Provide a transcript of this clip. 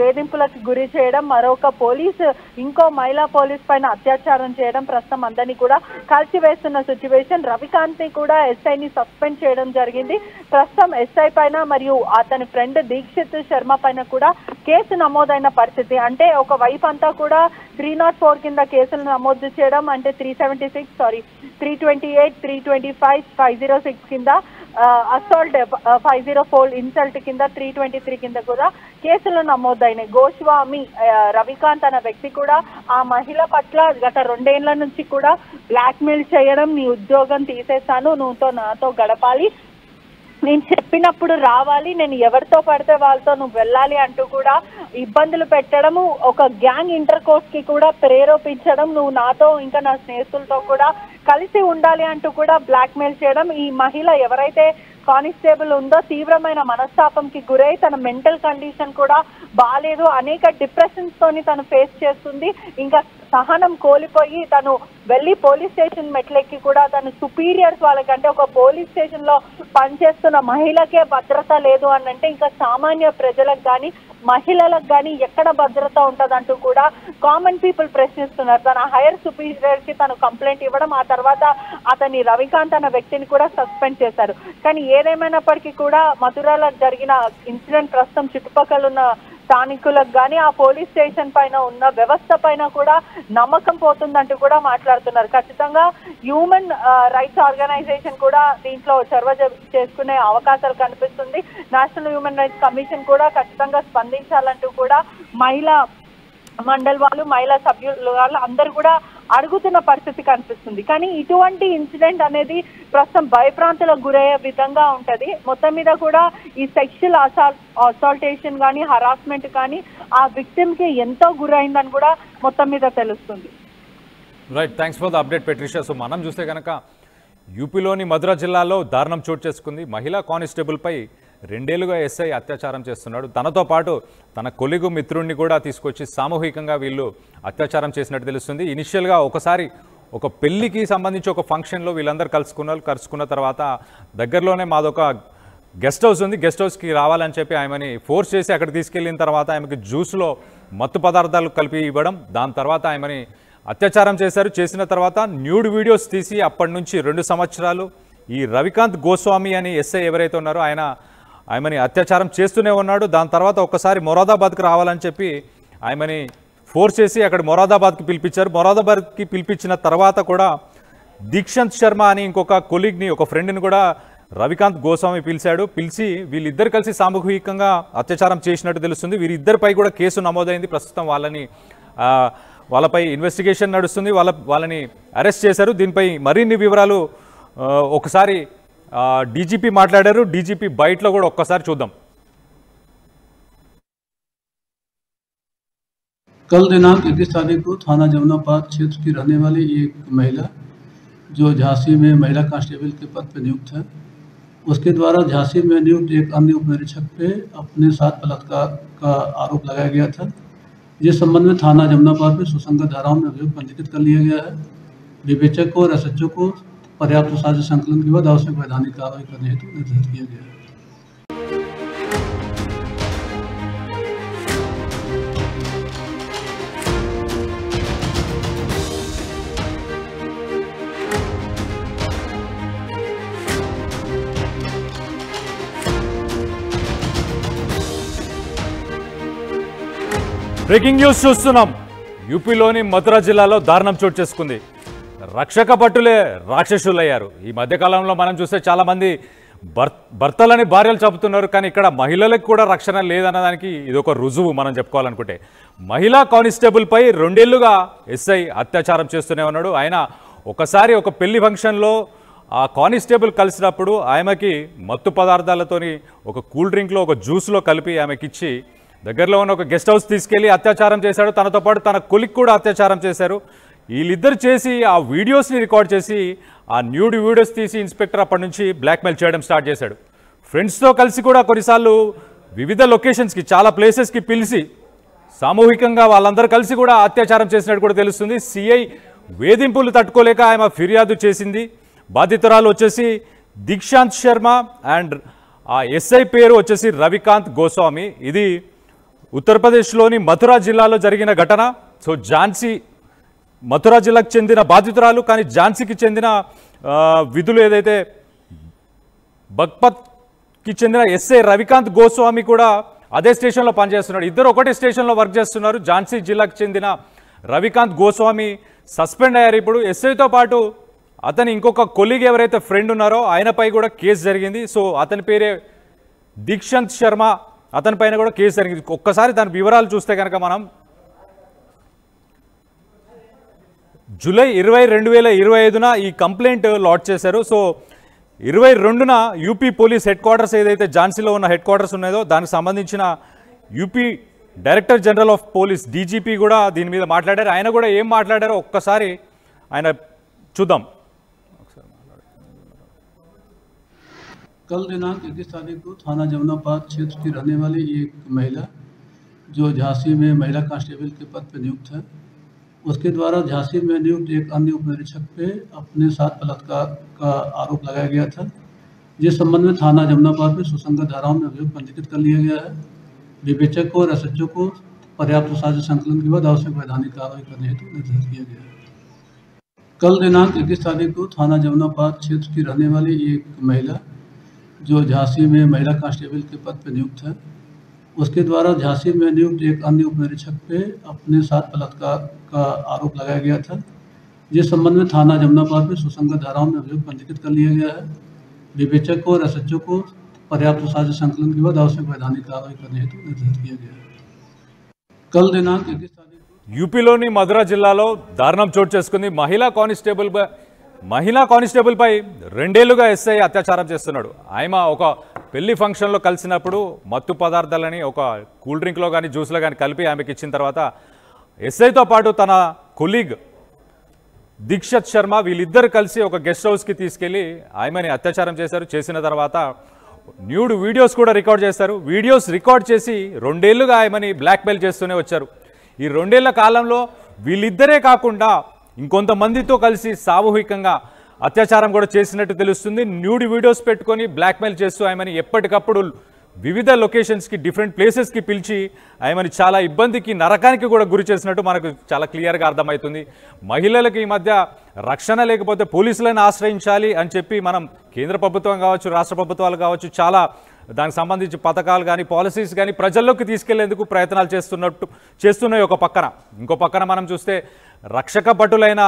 వేధింపులకు గురి చేయడం, మరొక పోలీసు ఇంకో మహిళా పోలీస్ పైన అత్యాచారం చేయడం ప్రస్తుతం అందరినీ కూడా కలిసివేస్తున్న సిచ్యువేషన్. రవికాంత్ ని కూడా ఎస్ఐని సస్పెండ్ చేయడం జరిగింది. ప్రస్తుతం ఎస్ఐ పైన మరియు అతని ఫ్రెండ్ దీక్షిత్ శర్మ పైన కూడా కేసు నమోదైన పరిస్థితి. అంటే ఒక వైపు అంతా కూడా 304 కింద కేసులు నమోదు చేయడం, అంటే 328, 325, 506 కింద అసాల్ట్, 504 ఇన్సల్ట్ కింద, 323 కింద కూడా కేసులు నమోదైనాయి. గోస్వామి రవికాంత్ అనే వ్యక్తి కూడా ఆ మహిళ పట్ల గత 2 ఏళ్ల నుంచి కూడా బ్లాక్మెయిల్ చేయడం, నీ ఉద్యోగం తీసేస్తాను, నువ్వుతో నాతో గడపాలి, నేను చెప్పినప్పుడు రావాలి, నేను ఎవరితో పడితే వాళ్ళతో నువ్వు వెళ్ళాలి అంటూ కూడా ఇబ్బందులు పెట్టడము, ఒక గ్యాంగ్ ఇంటర్ కోర్స్ కి కూడా ప్రేరేపించడం, నువ్వు నాతో ఇంకా నా స్నేహితులతో కూడా కలిసి ఉండాలి అంటూ కూడా బ్లాక్మెయిల్ చేయడం. ఈ మహిళ ఎవరైతే కానిస్టేబుల్ ఉందో తీవ్రమైన మనస్తాపంకి గురై తన మెంటల్ కండిషన్ కూడా బాగాలేదు, అనేక డిప్రెషన్స్ తోని తను ఫేస్ చేస్తుంది. ఇంకా సహనం కోల్పోయి తను వెళ్ళి పోలీస్ స్టేషన్ మెట్లెక్కి కూడా తను సుపీరియర్స్ వాళ్ళకంటే ఒక పోలీస్ స్టేషన్ లో పనిచేస్తున్న మహిళకే భద్రత లేదు అని అంటే ఇంకా సామాన్య ప్రజలకు కానీ మహిళలకు కానీ ఎక్కడ భద్రత ఉంటదంటూ కూడా కామన్ పీపుల్ ప్రశ్నిస్తున్నారు. తన హైయర్ సుపీరియర్ కి తను కంప్లైంట్ ఇవ్వడం, ఆ తర్వాత అతని రవికాంత్ అన్న వ్యక్తిని కూడా సస్పెండ్ చేశారు. కానీ ఏదేమైనప్పటికీ కూడా మధురలో జరిగిన ఇన్సిడెంట్ ప్రస్తుతం చుట్టుపక్కల ఉన్న స్థానికులకు కానీ ఆ పోలీస్ స్టేషన్ పైన ఉన్న వ్యవస్థ పైన కూడా నమ్మకం పోతుందంటూ కూడా మాట్లాడుతున్నారు. ఖచ్చితంగా హ్యూమన్ రైట్స్ ఆర్గనైజేషన్ కూడా దీంట్లో చొరవ చేసుకునే అవకాశాలు కనిపిస్తుంది. నేషనల్ హ్యూమన్ రైట్స్ కమిషన్ కూడా ఖచ్చితంగా స్పందించాలంటూ కూడా మహిళా మండలి వాళ్ళు, మహిళా సభ్యులు వాళ్ళు అందరూ కూడా అడుగుతున్న పరిస్థితి కనిపిస్తుంది. కానీ ఇటువంటి ఇన్సిడెంట్ అనేది ప్రస్తుతం భయప్రాంతులకు గురయ్యే విధంగా ఉంటది. మొత్తం మీద కూడా ఈ సెక్షువల్ అసాల్టేషన్ కానీ హరాస్మెంట్ కానీ ఆ విక్టిమ్ కి ఎంతో గురైందని కూడా మొత్తం మీద తెలుస్తుంది. Right, thanks for the update Patricia. So మనం చూస్తే కనుక యూపీలోని మధుర జిల్లాలో దారుణం చోటు చేసుకుంది. మహిళా కానిస్టేబుల్ పై 2 ఏళ్లుగా ఎస్ఐ అత్యాచారం చేస్తున్నాడు. తనతో పాటు తన కొలిగు మిత్రుడిని కూడా తీసుకొచ్చి సామూహికంగా వీళ్ళు అత్యాచారం చేసినట్టు తెలుస్తుంది. ఇనిషియల్గా ఒకసారి ఒక పెళ్లికి సంబంధించి ఒక ఫంక్షన్లో వీళ్ళందరూ కలుసుకున్న తర్వాత దగ్గరలోనే మాదొక గెస్ట్ హౌస్ ఉంది, గెస్ట్ హౌస్కి రావాలని చెప్పి ఆమెని ఫోర్స్ చేసి అక్కడికి తీసుకెళ్ళిన తర్వాత ఆమెకి జ్యూస్లో మత్తు పదార్థాలు కలిపి ఇవ్వడం, దాని తర్వాత ఆమెని అత్యాచారం చేశారు. చేసిన తర్వాత న్యూడ్ వీడియోస్ తీసి అప్పటి నుంచి 2 సంవత్సరాలు ఈ రవికాంత్ గోస్వామి అని ఎస్ఐ ఎవరైతే ఉన్నారో ఆమెని అత్యాచారం చేస్తూనే ఉన్నాడు. దాని తర్వాత ఒక్కసారి మొరాదాబాద్కి రావాలని చెప్పి ఆమెని ఫోర్స్ చేసి అక్కడ మొరాదాబాద్కి పిలిపించారు. మొరాదాబాద్కి పిలిపించిన తర్వాత కూడా దీక్షంత్ శర్మ అని ఇంకొక కొలీగ్ని, ఒక ఫ్రెండ్ని కూడా రవికాంత్ గోస్వామి పిలిచి వీళ్ళిద్దరు కలిసి సామూహికంగా అత్యాచారం చేసినట్టు తెలుస్తుంది. వీరిద్దరిపై కూడా కేసు నమోదైంది. ప్రస్తుతం వాళ్ళపై ఇన్వెస్టిగేషన్ నడుస్తుంది. వాళ్ళని అరెస్ట్ చేశారు. దీనిపై మరిన్ని వివరాలు ఒకసారి డీజీపీ మాట్లాడారు. డీజీపీ బయటలో కూడా ఒక్కసారి చూద్దాం. कल दिनांक 21 तारीख को थाना जमुनाबाद क्षेत्र की रहने वाली एक महिला जो झांसी में महिला कांस्टेबल के पद पर नियुक्त है, उसके द्वारा झांसी में नियुक्त एक अन्य उपनिरीक्षक पे अपने साथ बलात्कार का आरोप लगाया गया था, जिस संबंध में थाना जमुनाबाद में सुसंगत धाराओं में अभियोग पंजीकृत कर लिया गया है। विवेचक को और एसएचओ को पर्याप्त साक्ष्य संकलन के बाद आवश्यक वैधानिक कार्रवाई करने हेतु निर्देशित किया गया है। బ్రేకింగ్ న్యూస్ చూస్తున్నాం. యూపీలోని మధుర జిల్లాలో దారుణం చోటు చేసుకుంది. రక్షక భటులే రాక్షసులయ్యారు. ఈ మధ్యకాలంలో మనం చూస్తే చాలామంది భర్తలని భార్యలు చంపుతున్నారు. కానీ ఇక్కడ మహిళలకు కూడా రక్షణ లేదన్నదానికి ఇదొక రుజువు మనం చెప్పుకోవాలనుకుంటే. మహిళా కానిస్టేబుల్పై 2 ఏళ్లుగా ఎస్ఐ అత్యాచారం చేస్తూనే ఉన్నాడు. ఆయన ఒకసారి ఒక పెళ్లి ఫంక్షన్లో ఆ కానిస్టేబుల్ కలిసినప్పుడు ఆమెకి మత్తు పదార్థాలతోని ఒక కూల్ డ్రింక్లో ఒక జ్యూస్లో కలిపి ఆమెకిచ్చి దగ్గరలో ఉన్న ఒక గెస్ట్ హౌస్ తీసుకెళ్లి అత్యాచారం చేశాడు. తనతో పాటు తన కొలిక్ కూడా అత్యాచారం చేశారు. వీళ్ళిద్దరు చేసి ఆ వీడియోస్ని రికార్డ్ చేసి ఆ న్యూడ్ వీడియోస్ తీసి ఇన్స్పెక్టర్ అప్పటి నుంచి బ్లాక్మెయిల్ చేయడం స్టార్ట్ చేశాడు. ఫ్రెండ్స్తో కలిసి కూడా కొన్నిసార్లు వివిధ లొకేషన్స్కి, చాలా ప్లేసెస్కి పిలిచి సామూహికంగా వాళ్ళందరూ కలిసి కూడా అత్యాచారం చేసినట్టు కూడా తెలుస్తుంది. సిఐ వేధింపులు తట్టుకోలేక ఆమె ఫిర్యాదు చేసింది. బాధితురాలు వచ్చేసి దీక్షాంత్ శర్మ అండ్ ఆ ఎస్ఐ పేరు వచ్చేసి రవికాంత్ గోస్వామి. ఇది ఉత్తరప్రదేశ్లోని మథురా జిల్లాలో జరిగిన ఘటన. సో ఝాన్సీ మథురా జిల్లాకు చెందిన బాధితురాలు, కానీ ఝాన్సీకి చెందిన విధులు ఏదైతే బగ్పత్కి చెందిన ఎస్ఐ రవికాంత్ గోస్వామి కూడా అదే స్టేషన్లో పనిచేస్తున్నాడు. ఇద్దరు ఒకటే స్టేషన్లో వర్క్ చేస్తున్నారు. ఝాన్సీ జిల్లాకు చెందిన రవికాంత్ గోస్వామి సస్పెండ్ అయ్యారు. ఇప్పుడు ఎస్ఐతో పాటు అతని ఇంకొక కొలీగ్ ఎవరైతే ఫ్రెండ్ ఉన్నారో ఆయనపై కూడా కేసు జరిగింది. సో అతని పేరే దీక్షంత్ శర్మ, అతని పైన కూడా కేసు జరిగింది. ఒక్కసారి దాని వివరాలు చూస్తే కనుక మనం జూలై 20, 2025 ఈ కంప్లైంట్ లాడ్జ్ చేశారు. సో 22న యూపీ పోలీస్ హెడ్ క్వార్టర్స్ ఏదైతే ఝాన్సీలో ఉన్న హెడ్ క్వార్టర్స్ ఉన్నాయో దానికి సంబంధించిన UP director general of police DGP కూడా దీని మీద మాట్లాడారు. ఆయన కూడా ఏం మాట్లాడారో ఒక్కసారి ఆయన చూద్దాం. कल दिनांक 21 तारीख को थाना जमुनाबाद क्षेत्र की रहने वाली एक महिला जो झांसी में महिला कांस्टेबल के पद पर नियुक्त है, उसके द्वारा झांसी में नियुक्त एक अन्य उप निरीक्षक पे अपने साथ बलात्कार का आरोप लगाया गया था, जिस संबंध में थाना जमुनाबाद में सुसंगत धाराओं में अभियोग पंजीकृत कर लिया गया है। विवेचक को और एसएचओ को पर्याप्त साक्ष्य संकलन के बाद आवश्यक वैधानिक कार्रवाई करने हेतु निर्देशित किया गया है। कल दिनांक 21 तारीख को थाना जमुनाबाद क्षेत्र की रहने वाली एक महिला जो झांसी में महिला कांस्टेबल के पद पर नियुक्त है, उसके द्वारा झांसी में नियुक्त एक अन्य उप निरीक्षक पे अपने साथ बलात्कार का आरोप लगाया गया था, जिस संबंध में थाना जमुनाबाद में सुसंगत धाराओं में अभियोग पंजीकृत कर लिया गया है। विवेचक को और एसएचओ को पर्याप्त साक्ष्य संकलन के बाद आवश्यक वैधानिक कार्रवाई करने हेतु निर्देशित किया गया है। कल दिनांक 21 तारीख యూపీలోని మధురా జిల్లాలో దారుణం చోటు చేసుకుంది. మహిళా కానిస్టేబుల్పై 2 ఏళ్లుగా ఎస్ఐ అత్యాచారం చేస్తున్నాడు. ఆయన ఒక పెళ్లి ఫంక్షన్లో కలిసినప్పుడు మత్తు పదార్థాలని ఒక కూల్ డ్రింక్లో కానీ జ్యూస్లో కానీ కలిపి ఆమెకి ఇచ్చిన తర్వాత ఎస్ఐతో పాటు తన కొలీగ్ దీక్షత్ శర్మ వీళ్ళిద్దరు కలిసి ఒక గెస్ట్ హౌస్కి తీసుకెళ్లి ఆమెని అత్యాచారం చేశారు. చేసిన తర్వాత న్యూడ్ వీడియోస్ కూడా రికార్డ్ చేశారు. వీడియోస్ రికార్డ్ చేసి 2 ఏళ్లుగా ఆమెని బ్లాక్మెయిల్ చేస్తూనే వచ్చారు. ఈ 2 ఏళ్ల కాలంలో వీళ్ళిద్దరే కాకుండా ఇంకొంతమందితో కలిసి సామూహికంగా అత్యాచారం కూడా చేసినట్టు తెలుస్తుంది. న్యూడ్ వీడియోస్ పెట్టుకొని బ్లాక్మెయిల్ చేస్తూ ఆమెని ఎప్పటికప్పుడు వివిధ లొకేషన్స్కి డిఫరెంట్ ప్లేసెస్కి పిలిచి ఆమెని చాలా ఇబ్బందికి నరకానికి కూడా గురి చేసినట్టు మనకు చాలా క్లియర్గా అర్థమవుతుంది. మహిళలకు ఈ మధ్య రక్షణ లేకపోతే పోలీసులను ఆశ్రయించాలి అని చెప్పి మనం కేంద్ర ప్రభుత్వం కావచ్చు, రాష్ట్ర ప్రభుత్వాలు కావచ్చు చాలా దానికి సంబంధించి పథకాలు కానీ పాలసీస్ కానీ ప్రజల్లోకి తీసుకెళ్లేందుకు ప్రయత్నాలు చేస్తున్నాయి ఒక పక్కన. ఇంకో పక్కన మనం చూస్తే రక్షక భటులైన